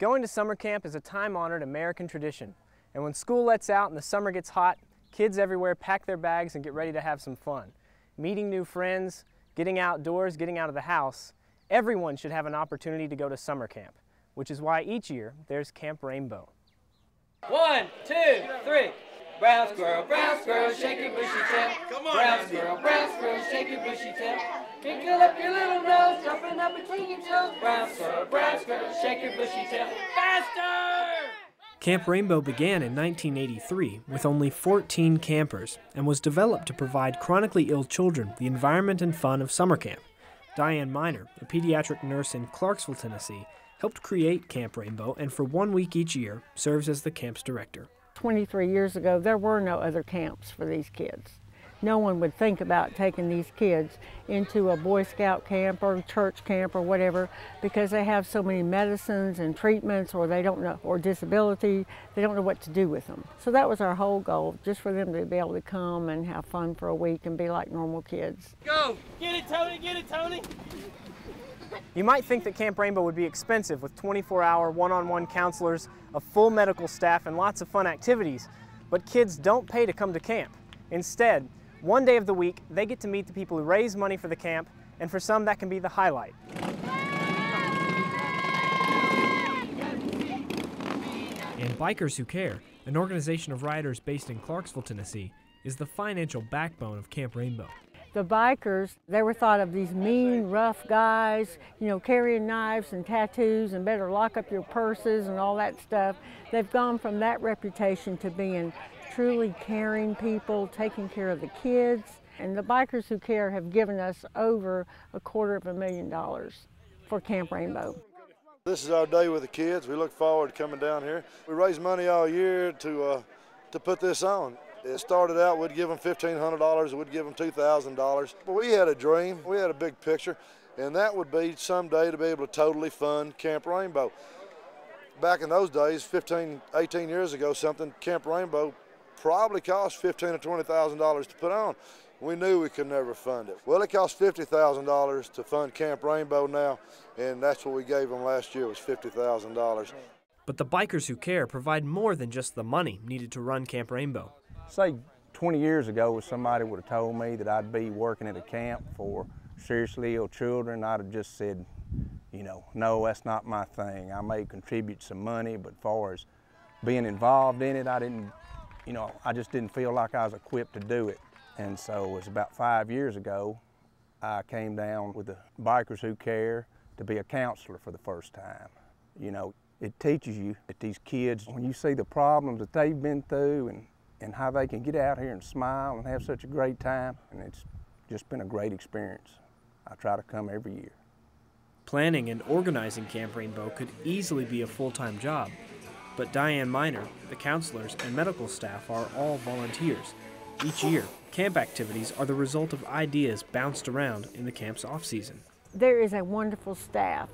Going to summer camp is a time-honored American tradition, and when school lets out and the summer gets hot, kids everywhere pack their bags and get ready to have some fun. Meeting new friends, getting outdoors, getting out of the house, everyone should have an opportunity to go to summer camp, which is why each year there's Camp Rainbow. 1, 2, 3. Brown squirrel, shake your bushy tail. Come on, brown squirrel, shake your bushy tail. Crinkle up your little nose, jumping up between your toes. Brown squirrel, shake your bushy tail. Faster! Camp Rainbow began in 1983 with only 14 campers and was developed to provide chronically ill children the environment and fun of summer camp. Diane Miner, a pediatric nurse in Clarksville, Tennessee, helped create Camp Rainbow and for 1 week each year serves as the camp's director. 23 years ago, there were no other camps for these kids. No one would think about taking these kids into a Boy Scout camp or church camp or whatever because they have so many medicines and treatments or they don't know, or disability, they don't know what to do with them. So that was our whole goal, just for them to be able to come and have fun for a week and be like normal kids. Go! Get it, Tony! Get it, Tony! You might think that Camp Rainbow would be expensive with 24-hour one-on-one counselors, a full medical staff, and lots of fun activities, but kids don't pay to come to camp. Instead, one day of the week, they get to meet the people who raise money for the camp, and for some that can be the highlight. And Bikers Who Care, an organization of riders based in Clarksville, Tennessee, is the financial backbone of Camp Rainbow. The bikers, they were thought of these mean, rough guys, you know, carrying knives and tattoos and better lock up your purses and all that stuff. They've gone from that reputation to being truly caring people, taking care of the kids. And the Bikers Who Care have given us over $250,000 for Camp Rainbow. This is our day with the kids. We look forward to coming down here. We raise money all year to put this on. It started out, we'd give them $1,500, we'd give them $2,000. But we had a dream, we had a big picture, and that would be someday to be able to totally fund Camp Rainbow. Back in those days, 18 years ago, Camp Rainbow probably cost $15,000 or $20,000 to put on. We knew we could never fund it. Well, it cost $50,000 to fund Camp Rainbow now, and that's what we gave them last year was $50,000. But the Bikers Who Care provide more than just the money needed to run Camp Rainbow. Say 20 years ago, if somebody would have told me that I'd be working at a camp for seriously ill children, I'd have just said, you know, no, that's not my thing. I may contribute some money, but as far as being involved in it, I just didn't feel like I was equipped to do it. And so it was about 5 years ago, I came down with the Bikers Who Care to be a counselor for the first time. You know, it teaches you that these kids, when you see the problems that they've been through and how they can get out here and smile and have such a great time, and it's just been a great experience. I try to come every year. Planning and organizing Camp Rainbow could easily be a full-time job, but Diane Miner, the counselors, and medical staff are all volunteers. Each year, camp activities are the result of ideas bounced around in the camp's off-season. There is a wonderful staff,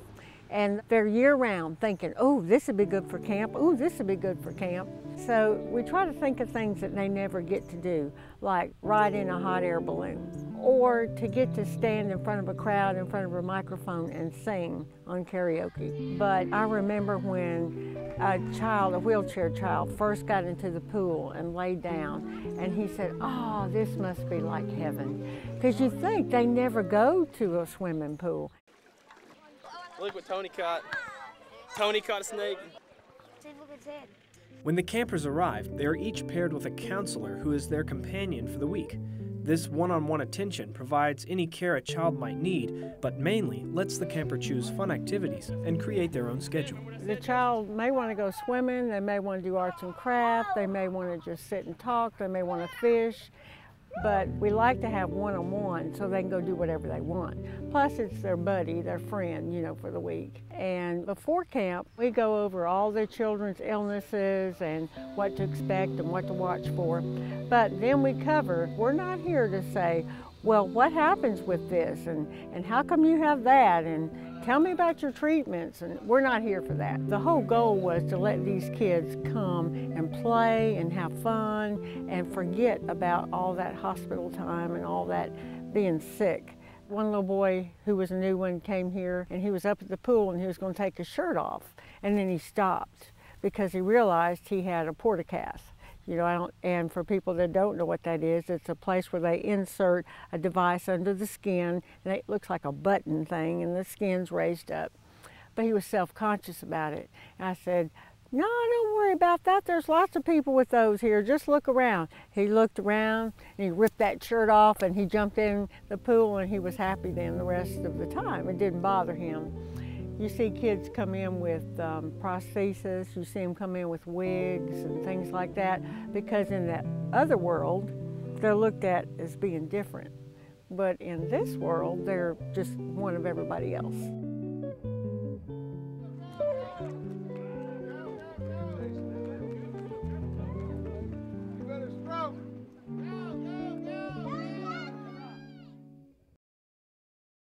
and they're year-round thinking, oh, this would be good for camp, oh, this would be good for camp. So we try to think of things that they never get to do, like ride in a hot air balloon, or to get to stand in front of a crowd, in front of a microphone and sing on karaoke. But I remember when a wheelchair child, first got into the pool and laid down, and he said, oh, this must be like heaven. Because you think they never go to a swimming pool. Look what Tony caught. Tony caught a snake. When the campers arrive, they are each paired with a counselor who is their companion for the week. This one-on-one attention provides any care a child might need, but mainly lets the camper choose fun activities and create their own schedule. The child may want to go swimming, they may want to do arts and crafts, they may want to just sit and talk, they may want to fish. But we like to have one-on-one so they can go do whatever they want. Plus it's their buddy, their friend, you know, for the week. And before camp, we go over all their children's illnesses and what to expect and what to watch for. But then we cover, we're not here to say, well, what happens with this and how come you have that and tell me about your treatments, and we're not here for that. The whole goal was to let these kids come and play and have fun and forget about all that hospital time and all that being sick. One little boy who was a new one came here and he was up at the pool and he was going to take his shirt off. And then he stopped because he realized he had a portacast. You know, and for people that don't know what that is, it's a place where they insert a device under the skin, and it looks like a button thing, and the skin's raised up. But he was self-conscious about it. And I said, no, don't worry about that. There's lots of people with those here. Just look around. He looked around, and he ripped that shirt off, and he jumped in the pool, and he was happy then the rest of the time. It didn't bother him. You see kids come in with prosthesis, you see them come in with wigs and things like that, because in that other world, they're looked at as being different. But in this world, they're just one of everybody else.